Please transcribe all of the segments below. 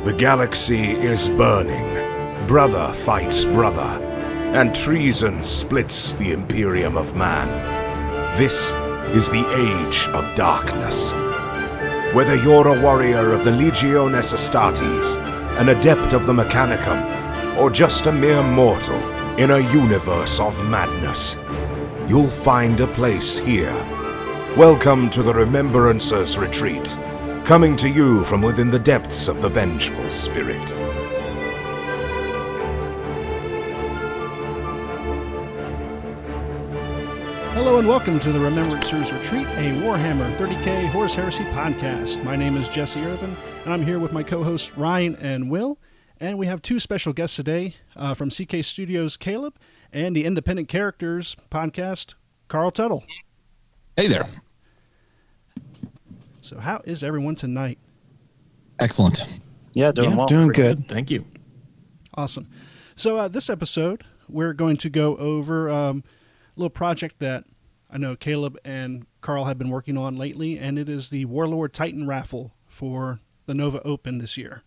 The galaxy is burning. Brother fights brother, and treason splits the Imperium of Man. This is the Age of Darkness. Whether you're a warrior of the Legiones Astartes, an adept of the Mechanicum, or just a mere mortal in a universe of madness, you'll find a place here. Welcome to the Remembrancers Retreat, coming to you from within the depths of the Vengeful Spirit. Hello and welcome to the Remembrancers Retreat, a Warhammer 30k Horus Heresy podcast. My name is Jesse Irvin, and I'm here with my co-hosts Ryan and Will, and we have two special guests today from CK Studios, Caleb, and the Independent Characters podcast, Carl Tuttle. Hey there. So how is everyone tonight? Excellent. Yeah, doing well. Doing good. Thank you. Awesome. So this episode, we're going to go over a little project that I know Caleb and Carl have been working on lately, and it is the Warlord Titan raffle for the Nova Open this year.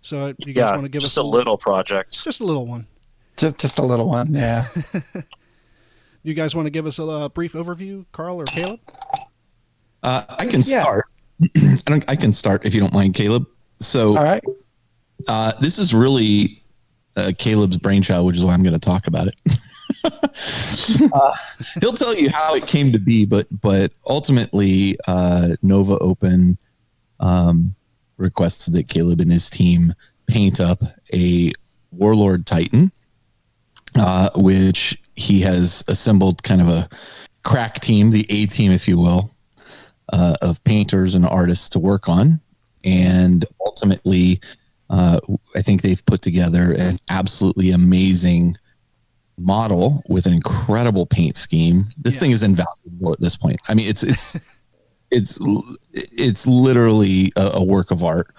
So you guys want to give us a little project? Just a little one. Just a little one, yeah. You guys want to give us a brief overview, Carl or Caleb? I can start. I can start if you don't mind, Caleb. So, all right. This is really Caleb's brainchild, which is why I'm going to talk about it. He'll tell you how it came to be, but ultimately, Nova Open requested that Caleb and his team paint up a Warlord Titan, which he has assembled kind of a crack team, the A team, if you will, of painters and artists to work on. And ultimately, I think they've put together an absolutely amazing model with an incredible paint scheme. This thing is invaluable at this point. I mean, it's literally a work of art.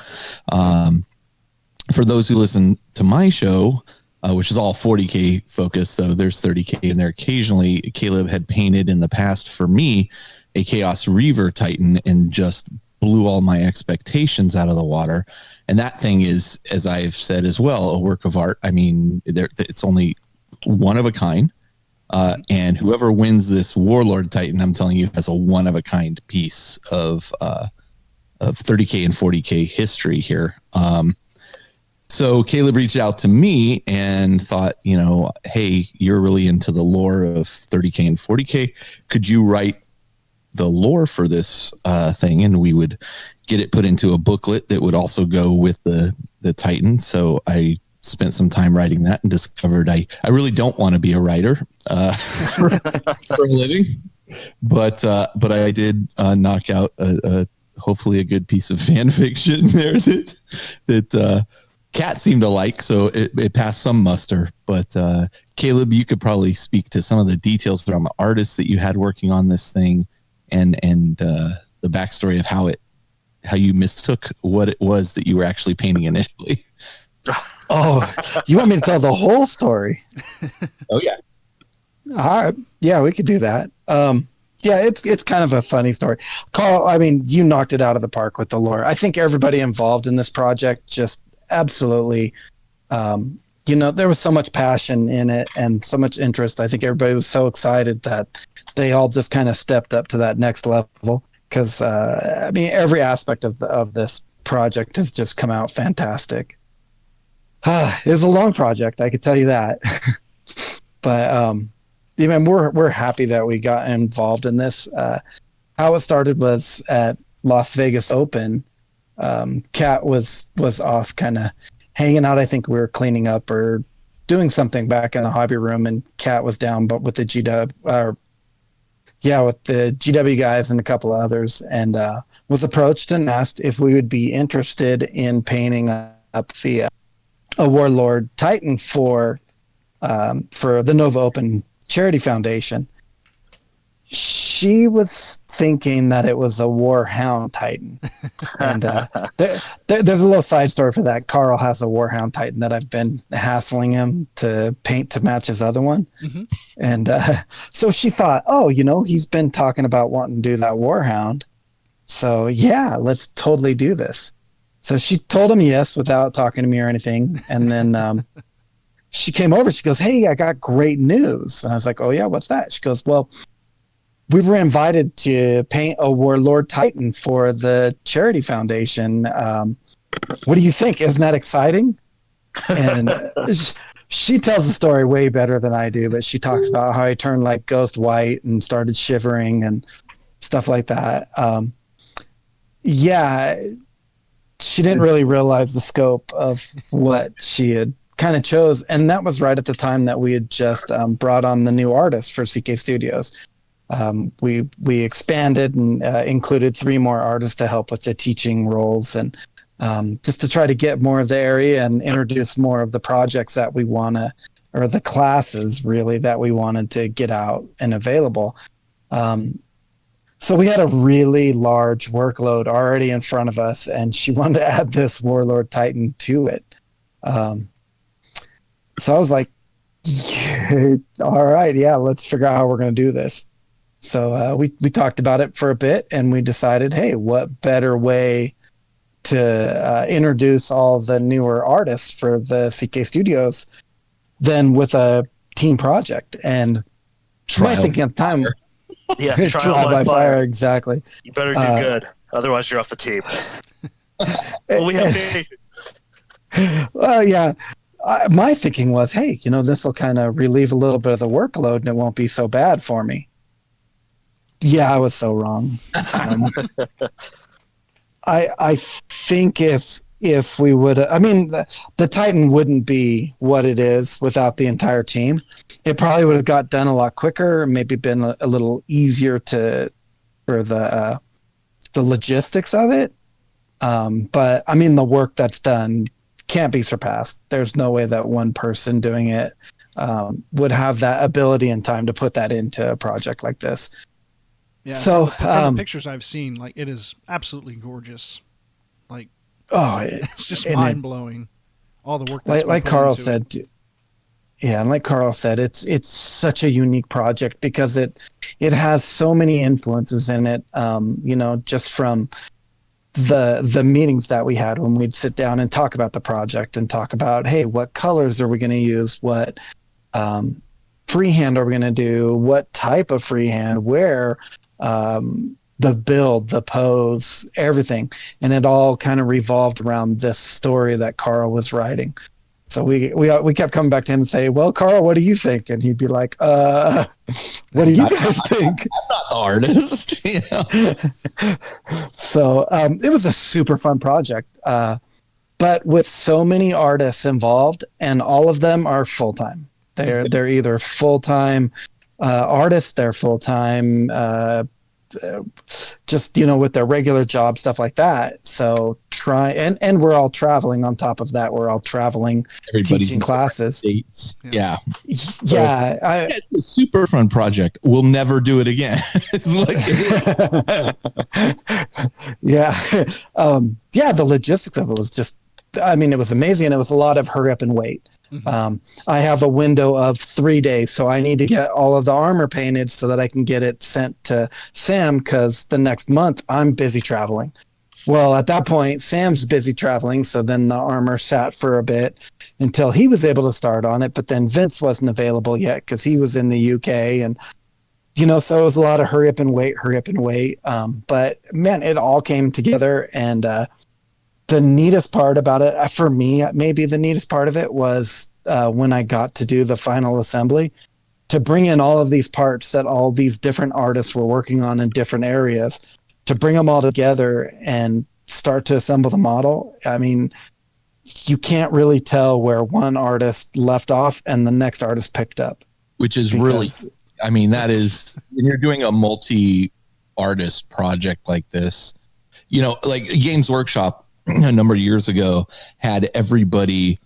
For those who listen to my show, which is all 40K focused, though there's 30K in there occasionally, Caleb had painted in the past for me a Chaos Reaver Titan and just blew all my expectations out of the water. And that thing is, as I've said as well, a work of art. I mean, it's only one of a kind. And whoever wins this Warlord Titan, I'm telling you, has a one of a kind piece of 30K and 40K history here. So Caleb reached out to me and thought, hey, you're really into the lore of 30K and 40K. Could you write the lore for this thing? And we would get it put into a booklet that would also go with the Titan. So I spent some time writing that and discovered I really don't want to be a writer for a living. But I did knock out hopefully a good piece of fan fiction there that Kat seemed to like, so it passed some muster. But Caleb, you could probably speak to some of the details around the artists that you had working on this thing, and the backstory of how you mistook what it was that you were actually painting initially. Oh, you want me to tell the whole story? Oh yeah. All right. Yeah, we could do that. Yeah, it's kind of a funny story. Carl, I mean, you knocked it out of the park with the lore. I think everybody involved in this project just absolutely, there was so much passion in it and so much interest. I think everybody was so excited that they all just kind of stepped up to that next level. Because, every aspect of this project has just come out fantastic. It was a long project, I could tell you that. But we're happy that we got involved in this. How it started was at Las Vegas Open. Kat was off kind of hanging out. I think we were cleaning up or doing something back in the hobby room, and Kat was down, but with the with the GW guys and a couple of others, and was approached and asked if we would be interested in painting up a Warlord Titan for the Nova Open Charity Foundation. She was thinking that it was a Warhound Titan. And there's a little side story for that. Carl has a Warhound Titan that I've been hassling him to paint to match his other one. Mm-hmm. And so she thought, he's been talking about wanting to do that Warhound. So, yeah, let's totally do this. So she told him yes without talking to me or anything. And then she came over. She goes, "Hey, I got great news." And I was like, "Oh, yeah, what's that?" She goes, "Well, we were invited to paint a Warlord Titan for the charity foundation. What do you think? Isn't that exciting?" And she tells the story way better than I do, but she talks about how I turned like ghost white and started shivering and stuff like that. Yeah, she didn't really realize the scope of what she had kind of chose. And that was right at the time that we had just brought on the new artist for CK Studios. We expanded and included 3 more artists to help with the teaching roles and just to try to get more of the area and introduce more of the projects that we want to, or the classes really that we wanted to get out and available. So we had a really large workload already in front of us, and she wanted to add this Warlord Titan to it. So I was like, yeah, all right, yeah, let's figure out how we're going to do this. So we talked about it for a bit, and we decided, hey, what better way to introduce all the newer artists for the CK Studios than with a team project. And my thinking at the time, Yeah, trial by fire, exactly. You better do good, otherwise you're off the team. Well, we have faith. Well, yeah. My thinking was, hey, this will kind of relieve a little bit of the workload, and it won't be so bad for me. Yeah, I was so wrong. I think if we would, I mean, the Titan wouldn't be what it is without the entire team. It probably would have got done a lot quicker, maybe been a little easier for the logistics of it. But I mean, the work that's done can't be surpassed. There's no way that one person doing it would have that ability and time to put that into a project like this. Yeah. So from the pictures I've seen, like, it is absolutely gorgeous. Like, it's just mind blowing. All the work that's like Carl said. Yeah, and like Carl said, it's such a unique project because it has so many influences in it. Just from the meetings that we had when we'd sit down and talk about the project and talk about, hey, what colors are we going to use? What freehand are we going to do? What type of freehand? Where? The build, the pose, everything. And it all kind of revolved around this story that Carl was writing. So we kept coming back to him and say, well, Carl, what do you think? And he'd be like, what do you guys think? I'm not the artist. So it was a super fun project. But with so many artists involved, and all of them are full-time. They're either full-time artists, they're full-time just with their regular job, stuff like that. So and we're all traveling on top of that. We're all traveling, teaching classes. Yeah. Yeah. It's a super fun project. We'll never do it again. It's yeah. The logistics of it was just, it was amazing. And it was a lot of hurry up and wait. Mm-hmm. I have a window of 3 days, so I need to get all of the armor painted so that I can get it sent to Sam, because the next month I'm busy traveling. Well, at that point, Sam's busy traveling, so then the armor sat for a bit until he was able to start on it, but then Vince wasn't available yet because he was in the UK, and so it was a lot of hurry up and wait. But man, it all came together, and the neatest part about it, for me, maybe the neatest part of it was when I got to do the final assembly, to bring in all of these parts that all these different artists were working on in different areas, to bring them all together and start to assemble the model. I mean, you can't really tell where one artist left off and the next artist picked up. Which is really, that is, when you're doing a multi-artist project like this, like Games Workshop a number of years ago had everybody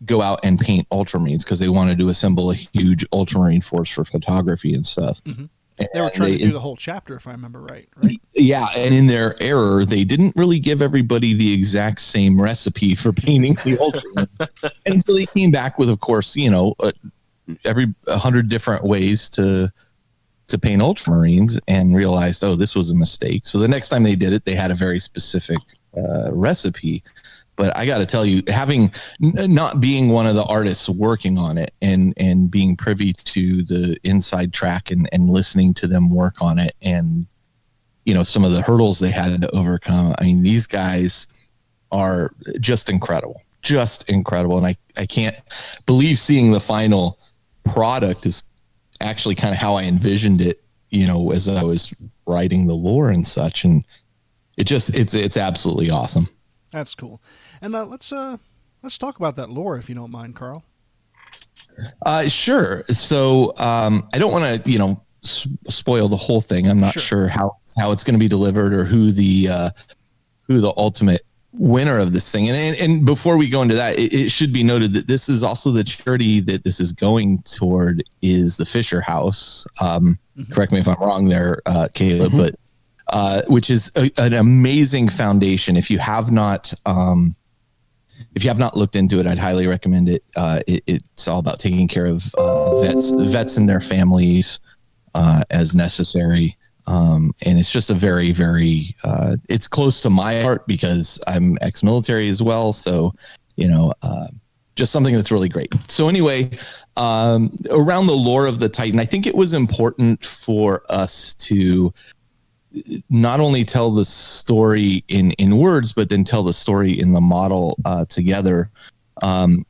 go out and paint Ultramarines because they wanted to assemble a huge Ultramarine force for photography and stuff. Mm-hmm. They were trying to do the whole chapter, if I remember right? Yeah, and in their error, they didn't really give everybody the exact same recipe for painting the Ultramarine. And so they came back with, of course, every 100 different ways to paint Ultramarines and realized, oh, this was a mistake. So the next time they did it, they had a very specific recipe. But I got to tell you, having not being one of the artists working on it and being privy to the inside track and listening to them work on it, and some of the hurdles they had to overcome. I mean, these guys are just incredible. And I can't believe seeing the final product is actually kind of how I envisioned it, as I was writing the lore and such. And it's absolutely awesome. That's cool. And let's talk about that lore, if you don't mind, Carl. Sure. So I don't want to, spoil the whole thing. I'm not sure how it's going to be delivered or who the ultimate winner of this thing. And before we go into that, it should be noted that this is also the charity that this is going toward is the Fisher House. Correct me if I'm wrong there, Caleb, but which is an amazing foundation. If you have not looked into it, I'd highly recommend it. It's all about taking care of vets and their families as necessary. And it's just a very, very, it's close to my heart because I'm ex-military as well. So, just something that's really great. So anyway, around the lore of the Titan, I think it was important for us to not only tell the story in words, but then tell the story in the model together.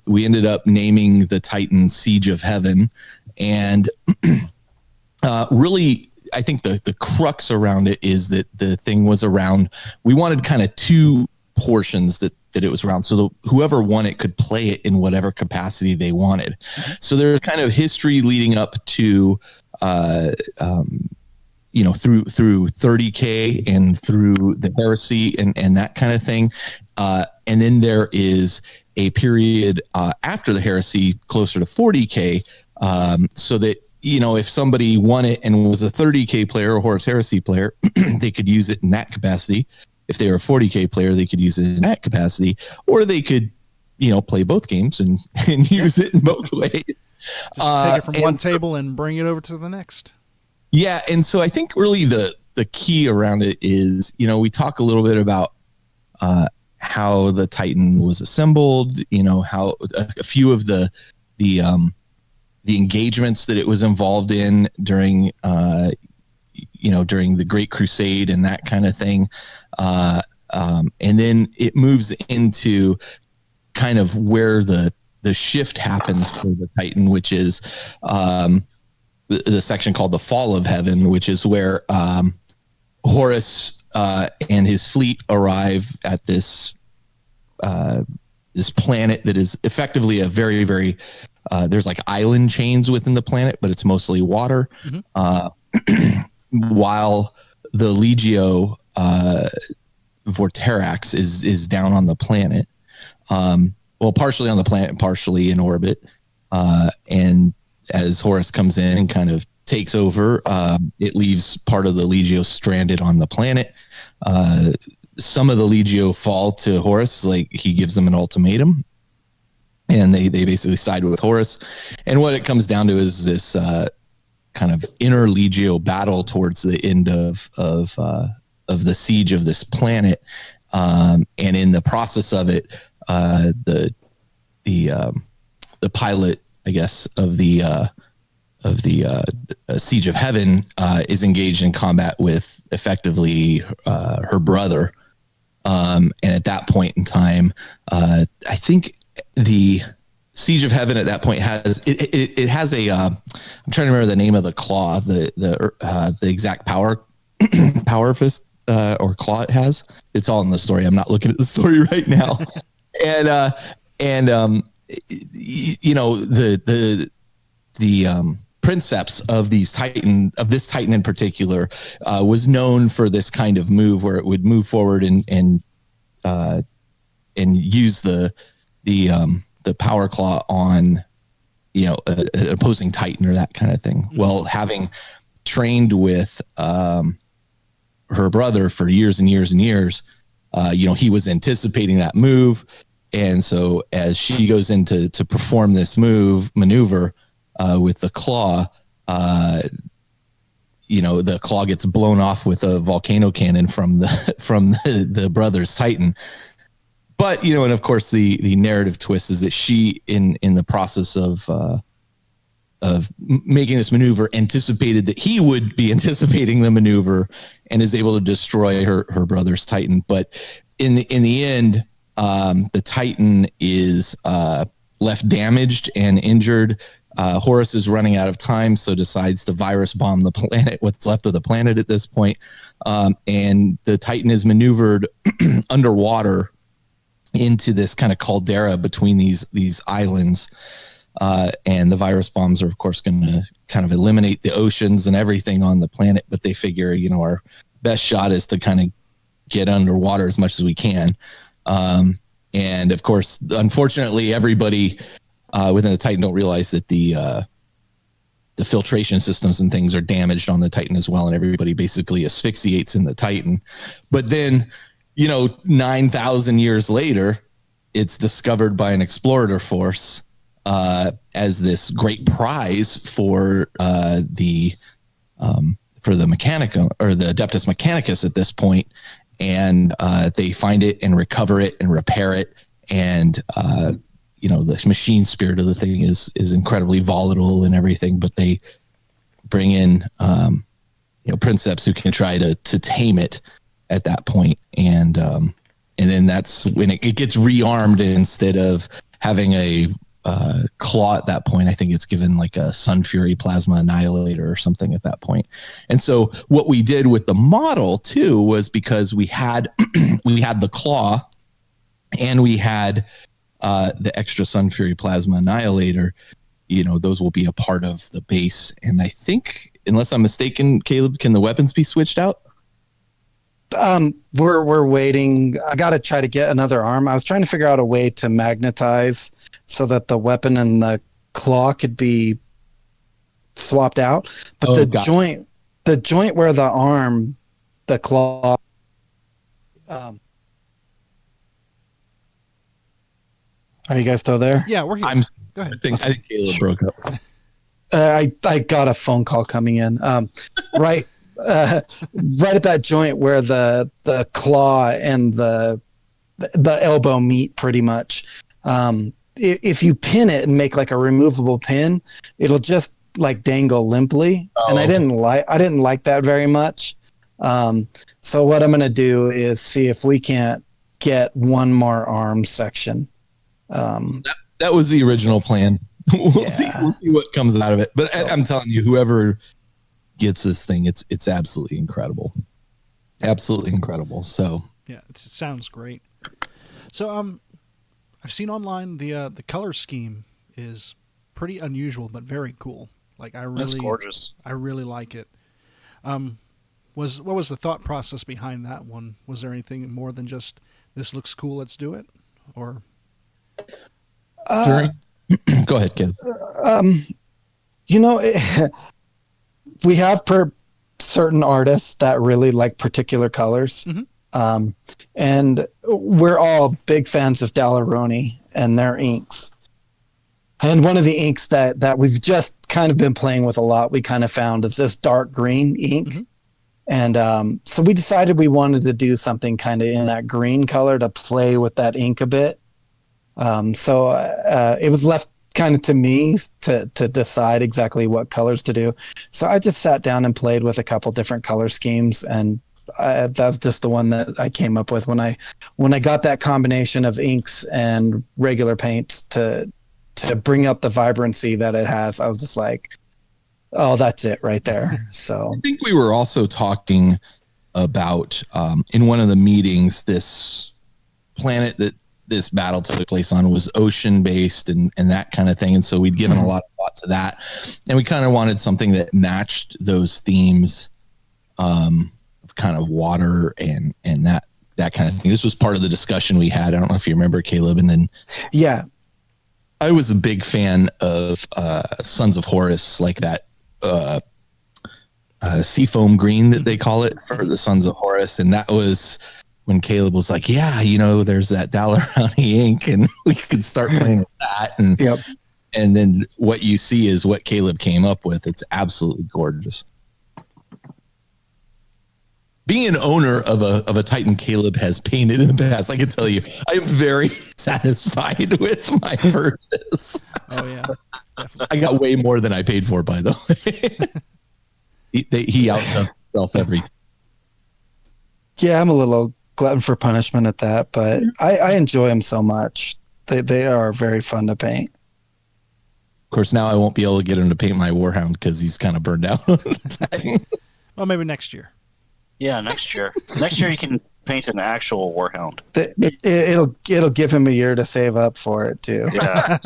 We ended up naming the Titan Siege of Heaven, and really, I think the crux around it is that the thing was around, we wanted kind of two portions that it was around. So whoever won it could play it in whatever capacity they wanted. So there's kind of history leading up to, through 30K and through the heresy and that kind of thing. And then there is a period after the heresy closer to 40K, so that, if somebody won it and was a 30K player or Horus Heresy player, they could use it in that capacity. If they were a 40K player, they could use it in that capacity, or they could, play both games and use it in both ways. Just take it from one table and bring it over to the next. Yeah. And so I think really the key around it is, we talk a little bit about how the Titan was assembled, how a few of the engagements that it was involved in during the Great Crusade and that kind of thing. And then it moves into kind of where the shift happens for the Titan, which is the section called the Fall of Heaven, which is where Horus and his fleet arrive at this planet that is effectively a very, very there's like island chains within the planet, but it's mostly water. While the Legio Vorterax is down on the planet. Partially on the planet, partially in orbit. And as Horus comes in and kind of takes over, it leaves part of the Legio stranded on the planet. Some of the Legio fall to Horus, like he gives them an ultimatum. And they basically side with Horus. And what it comes down to is this kind of inner Legio battle towards the end of the siege of this planet. And in the process of it, the pilot, I guess, of the Siege of Heaven is engaged in combat with effectively her brother. And at that point in time, I think the Siege of Heaven at that point has it has a I'm trying to remember the name of the claw, the exact power fist or claw it has. It's all in the story. I'm not looking at the story right now. and the princeps of this Titan in particular was known for this kind of move where it would move forward and use the power claw on an opposing Titan or that kind of thing. Mm-hmm. Well, having trained with her brother for years and years and years, he was anticipating that move. And so as she goes in to perform this maneuver with the claw, the claw gets blown off with a volcano cannon from the brothers Titan. But, and of course the narrative twist is that she in the process of making this maneuver anticipated that he would be anticipating the maneuver and is able to destroy her brother's Titan. But in the end, the Titan is left damaged and injured. Horus is running out of time, so decides to virus bomb the planet, what's left of the planet at this point. And the Titan is maneuvered underwater into this kind of caldera between these islands. And the virus bombs are, of course, going to kind of eliminate the oceans and everything on the planet. But they figure, our best shot is to kind of get underwater as much as we can. And of course, unfortunately, everybody within the Titan don't realize that the filtration systems and things are damaged on the Titan as well. And everybody basically asphyxiates in the Titan. But then, 9,000 years later, it's discovered by an explorator force as this great prize for the Mechanicum, or the Adeptus Mechanicus at this point. And they find it and recover it and repair it. And, the machine spirit of the thing is incredibly volatile and everything, but they bring in, princeps who can try to tame it at that point. And then that's when it gets rearmed. Instead of having a claw at that point, I think it's given like a Sun Fury Plasma Annihilator or something at that point. And so what we did with the model too was, because we had the claw and we had the extra Sun Fury Plasma Annihilator, those will be a part of the base. And I think, unless I'm mistaken, Caleb, can the weapons be switched out? We're waiting. I got to try to get another arm. I was trying to figure out a way to magnetize so that the weapon and the claw could be swapped out. But the joint where the arm, the claw, are you guys still there? Yeah, we're here. Go ahead. I think Caleb broke up. I got a phone call coming in. Right. Right at that joint where the claw and the elbow meet, pretty much. If you pin it and make like a removable pin, it'll just like dangle limply. And I didn't like that very much. So what I'm gonna do is see if we can't get one more arm section. That was the original plan. We'll see what comes out of it. But I'm telling you, whoever gets this thing, it's absolutely incredible. Absolutely incredible. So yeah, it sounds great. So I've seen online the color scheme is pretty unusual but very cool. Like that's gorgeous. I really like it. What was the thought process behind that one? Was there anything more than just this looks cool, let's do it? Or go ahead, Ken. We have certain artists that really like particular colors. Mm-hmm. And we're all big fans of Dalaroni and their inks. And one of the inks that we've just kind of been playing with a lot, we kind of found, is this dark green ink. Mm-hmm. And so we decided we wanted to do something kind of in that green color to play with that ink a bit. So it was left kind of to me to decide exactly what colors to do. So I just sat down and played with a couple different color schemes, and that's just the one that I came up with when I got that combination of inks and regular paints to bring up the vibrancy that it has. I was just like, oh, that's it right there. So I think we were also talking about in one of the meetings, this planet that this battle took place on was ocean based and that kind of thing. And so we'd given a lot of thought to that, and we kind of wanted something that matched those themes, kind of water and that kind of thing. This was part of the discussion we had. I don't know if you remember, Caleb. And then, yeah, I was a big fan of Sons of Horus, like that seafoam green that they call it for the Sons of Horus. And that was when Caleb was like, yeah, there's that Dalarani ink, and we could start playing with that. And yep. And then what you see is what Caleb came up with. It's absolutely gorgeous. being an owner of a Titan Caleb has painted in the past, I can tell you, I am very satisfied with my purchase. Oh yeah, definitely. I got way more than I paid for, by the way. he outdoes himself every time. Yeah, I'm a little glutton for punishment at that, but I enjoy them so much. They are very fun to paint. Of course, now I won't be able to get him to paint my Warhound because he's kind of burned out. Well, maybe next year. Yeah, next year. Next year you can paint an actual Warhound. It'll give him a year to save up for it too. Yeah.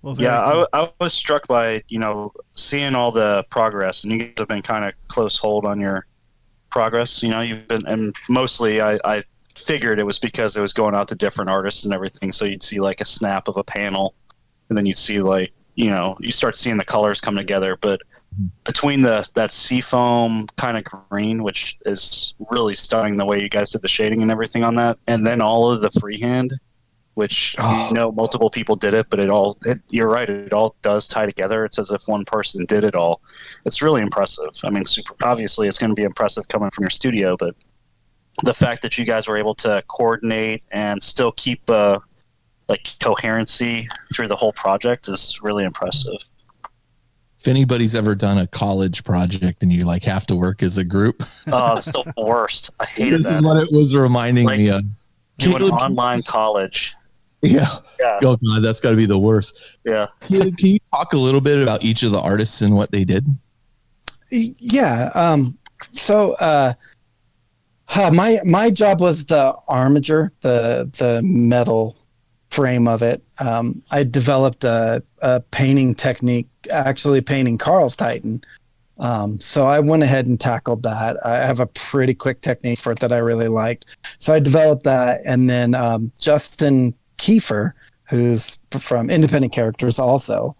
Well, Yeah, I was struck by, seeing all the progress, and you guys have been kind of close hold on your progress. You've been, and mostly I figured it was because it was going out to different artists and everything, so you'd see like a snap of a panel, and then you'd see like, you start seeing the colors come together, but between that seafoam kind of green, which is really stunning the way you guys did the shading and everything on that, and then all of the freehand, which multiple people did it, but you're right, it all does tie together. It's as if one person did it all. It's really impressive. I mean, obviously it's going to be impressive coming from your studio, but the fact that you guys were able to coordinate and still keep coherency through the whole project is really impressive. If anybody's ever done a college project and you have to work as a group, it's the worst. I hated that. This is what it was reminding me of. Doing online college. Yeah. Oh God, that's got to be the worst. Yeah. Can you talk a little bit about each of the artists and what they did? Yeah. My job was the armature, the metal frame of it. I developed a painting technique, actually painting Carl's Titan. So I went ahead and tackled that. I have a pretty quick technique for it that I really liked. So I developed that, and then Justin Kiefer, who's from Independent Characters also,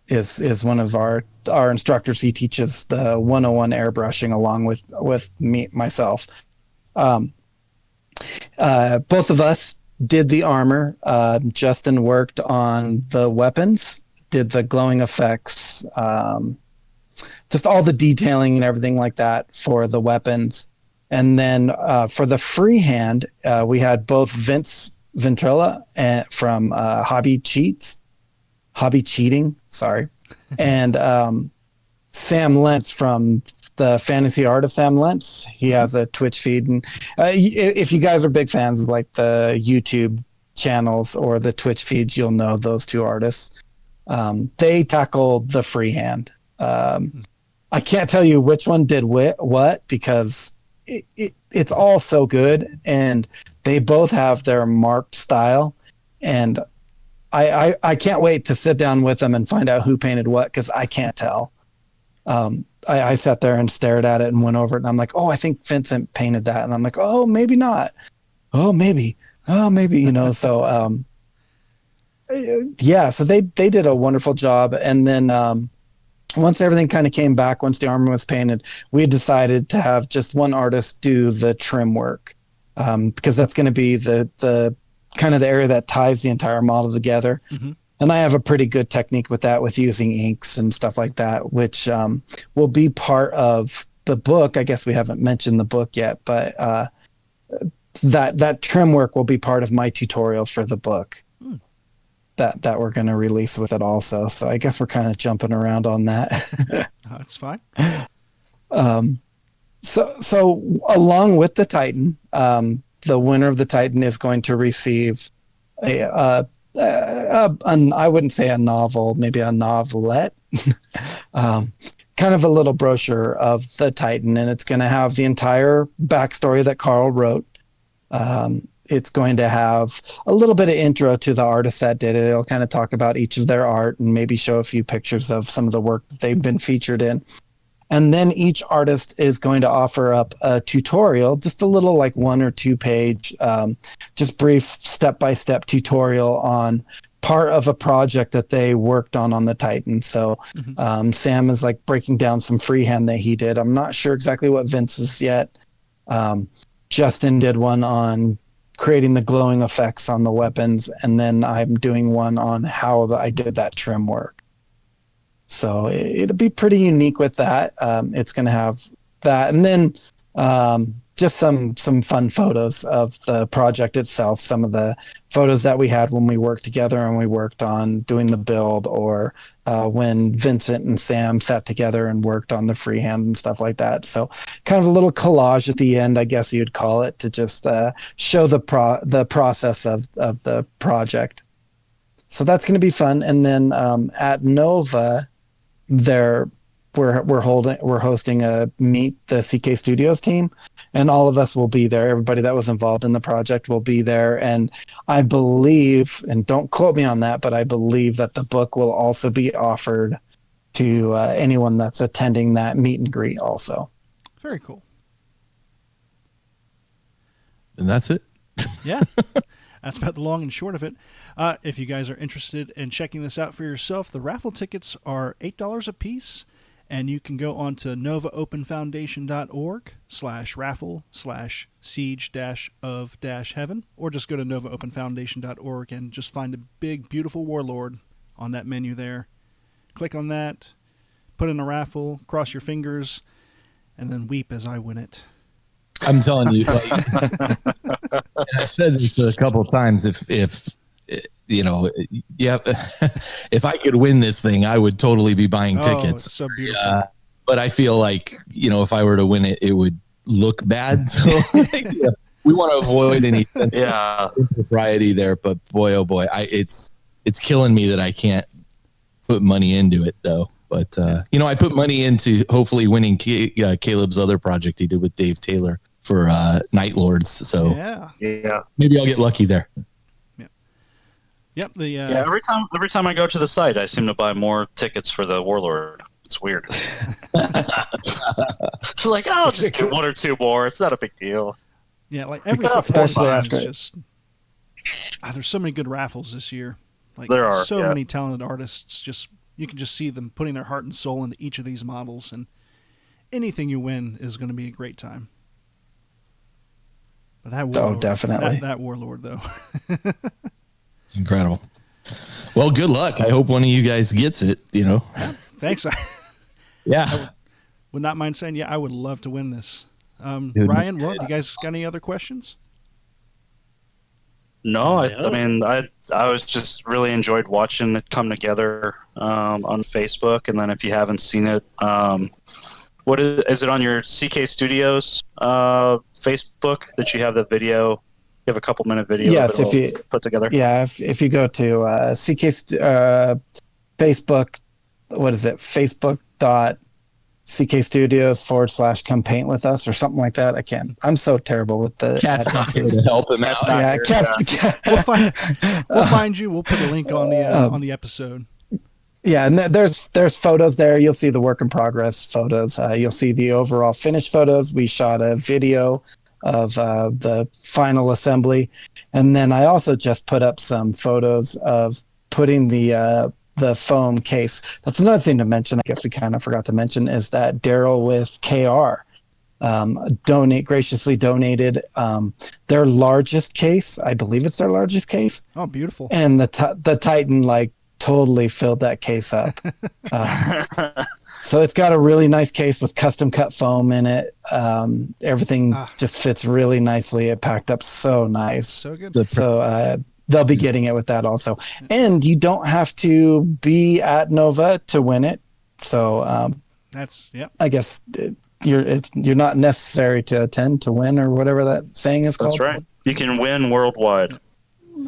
is one of our instructors. He teaches the 101 airbrushing along with myself. Both of us did the armor. Justin worked on the weapons, did the glowing effects, just all the detailing and everything like that for the weapons. And then for the freehand, we had both Vince Ventrella from Hobby Cheating, and Sam Lentz from the Fantasy Art of Sam Lentz. He has a Twitch feed, and if you guys are big fans of like the YouTube channels or the Twitch feeds, you'll know those two artists. They tackled the freehand. I can't tell you which one did what because it's all so good, and they both have their marked style, and I can't wait to sit down with them and find out who painted what, because I can't tell. I sat there and stared at it and went over it, and I'm like, oh, I think Vincent painted that, and I'm like, oh, maybe not. Oh, maybe, so yeah, so they did a wonderful job. And then once everything kind of came back, once the armor was painted, we decided to have just one artist do the trim work, because that's going to be the kind of the area that ties the entire model together. Mm-hmm. And I have a pretty good technique with that, with using inks and stuff like that, which will be part of the book. I guess we haven't mentioned the book yet, but that trim work will be part of my tutorial for the book. That we're going to release with it also. So I guess we're kind of jumping around on that. That's fine. So along with the Titan, the winner of the Titan is going to receive I wouldn't say a novel, maybe a novelette, kind of a little brochure of the Titan, and it's going to have the entire backstory that Carl wrote. It's going to have a little bit of intro to the artists that did it. It'll kind of talk about each of their art and maybe show a few pictures of some of the work that they've been featured in. And then each artist is going to offer up a tutorial, just a little like 1 or 2 page, just brief step-by-step tutorial on part of a project that they worked on the Titan. So Sam is like breaking down some freehand that he did. I'm not sure exactly what Vince is yet. Justin did one on creating the glowing effects on the weapons, and then I'm doing one on how I did that trim work. So it'll be pretty unique with that. It's going to have that, and then just some fun photos of the project itself. Some of the photos that we had when we worked together and we worked on doing the build, or when Vincent and Sam sat together and worked on the freehand and stuff like that. So kind of a little collage at the end, I guess you'd call it, to just show the process of the project. So that's going to be fun. And then at Nova, we're hosting a meet the CK Studios team, and all of us will be there. Everybody that was involved in the project will be there, and I believe, and don't quote me on that, but I believe that the book will also be offered to anyone that's attending that meet and greet also. Very cool. And that's it. Yeah. That's about the long and short of it. If you guys are interested in checking this out for yourself, the raffle tickets are $8 a piece. And you can go on to novaopenfoundation.org/raffle/siege-of-heaven, or just go to novaopenfoundation.org and just find a big, beautiful Warlord on that menu there. Click on that, put in a raffle, cross your fingers, and then weep as I win it. I'm telling you, like, I've said this a couple of times. If you know, yeah, if I could win this thing, I would totally be buying tickets. It's so beautiful. But I feel like, you know, if I were to win it, it would look bad. So yeah, we want to avoid any impropriety there. But boy, oh boy, it's killing me that I can't put money into it though. But you know, I put money into hopefully winning Caleb's other project he did with Dave Taylor for Night Lords. So yeah, maybe I'll get lucky there. Yep. Every time I go to the site, I seem to buy more tickets for the Warlord. It's weird. It's like, oh, just get one or two more. It's not a big deal. Yeah, like every especially time after it's just there's so many good raffles this year. Like there are so many talented artists. Just you can just see them putting their heart and soul into each of these models, and anything you win is going to be a great time. But that Warlord, definitely that Warlord though. Incredible. Well, good luck. I hope one of you guys gets it, you know. Thanks. Yeah. Would not mind saying, I would love to win this. Ryan, you guys got any other questions? No, I mean, I was just really enjoyed watching it come together on Facebook. And then if you haven't seen it, what is it on your CK Studios Facebook that you have the video? You have a couple-minute video. Yes, if you put together. Yeah, if you go to Facebook, what is it? Facebook.ckstudios/come paint with us or something like that. I'm so terrible with the Cat's not here to help him out. Yeah, We'll find you. We'll put a link on the episode. Yeah, and there's photos there. You'll see the work in progress photos. You'll see the overall finished photos. We shot a video of the final assembly, and then I also just put up some photos of putting the foam case. That's another thing to mention. I guess we kind of forgot to mention is that Daryl with KR graciously donated their largest case. I believe it's their largest case. Oh, beautiful! And the Titan totally filled that case up. So it's got a really nice case with custom cut foam in it. Everything just fits really nicely. It packed up so nice. So good. So they'll be getting it with that also. And you don't have to be at Nova to win it. So I guess you're not necessary to attend to win, or whatever that saying is called. That's right. You can win worldwide.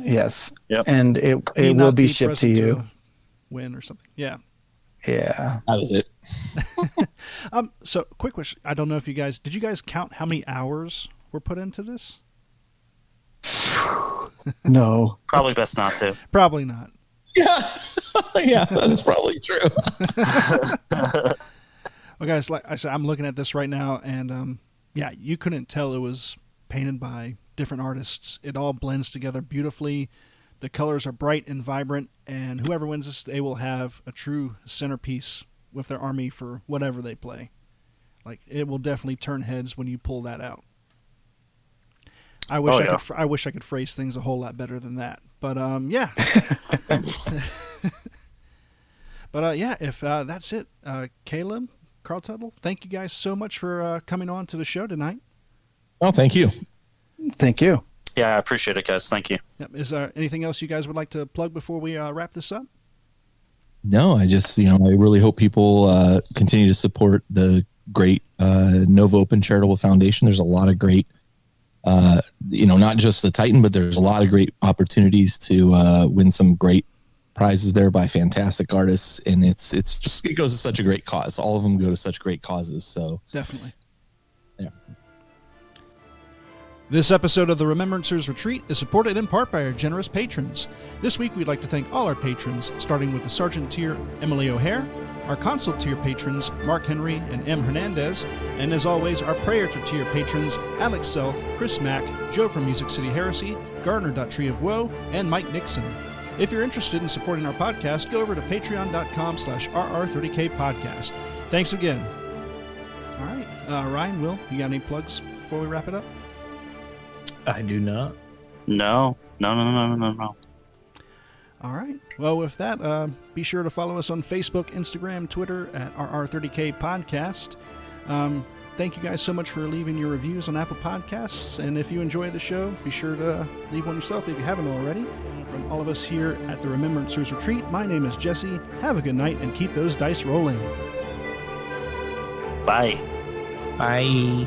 Yes. Yep. And it will be shipped to you. To win or something. Yeah. Yeah. That was it. So quick question. I don't know if did you guys count how many hours were put into this? No. Probably best not to. Probably not. Yeah. Yeah, that's probably true. Well, guys, like I said, I'm looking at this right now, and you couldn't tell it was painted by different artists. It all blends together beautifully. The colors are bright and vibrant, and whoever wins this, they will have a true centerpiece with their army for whatever they play. Like, it will definitely turn heads when you pull that out. I wish I could phrase things a whole lot better than that. But yeah. But if that's it, Caleb, Carl Tuttle, thank you guys so much for coming on to the show tonight. Oh, thank you. Thank you. Yeah, I appreciate it, guys. Thank you. Yep. Is there anything else you guys would like to plug before we wrap this up? No, I just, I really hope people continue to support the great Nova Open Charitable Foundation. There's a lot of great, not just the Titan, but there's a lot of great opportunities to win some great prizes there by fantastic artists. And it goes to such a great cause. All of them go to such great causes. So Definitely. yeah. This episode of the Remembrancers Retreat is supported in part by our generous patrons. This week we'd like to thank all our patrons, starting with the Sergeant Tier Emily O'Hare, our Consul Tier patrons Mark Henry and M. Hernandez, and as always our Praetor Tier patrons Alex Self, Chris Mack, Joe from Music City Heresy, Gardner.Tree of Woe, and Mike Nixon. If you're interested in supporting our podcast, go over to patreon.com/RR30K podcast. Thanks again. All right, Ryan, Will, you got any plugs before we wrap it up? I do not. No. All right. Well, with that, be sure to follow us on Facebook, Instagram, Twitter at RR30K Podcast. Thank you guys so much for leaving your reviews on Apple Podcasts. And if you enjoy the show, be sure to leave one yourself if you haven't already. From all of us here at the Remembrancers Retreat, my name is Jesse. Have a good night and keep those dice rolling. Bye. Bye.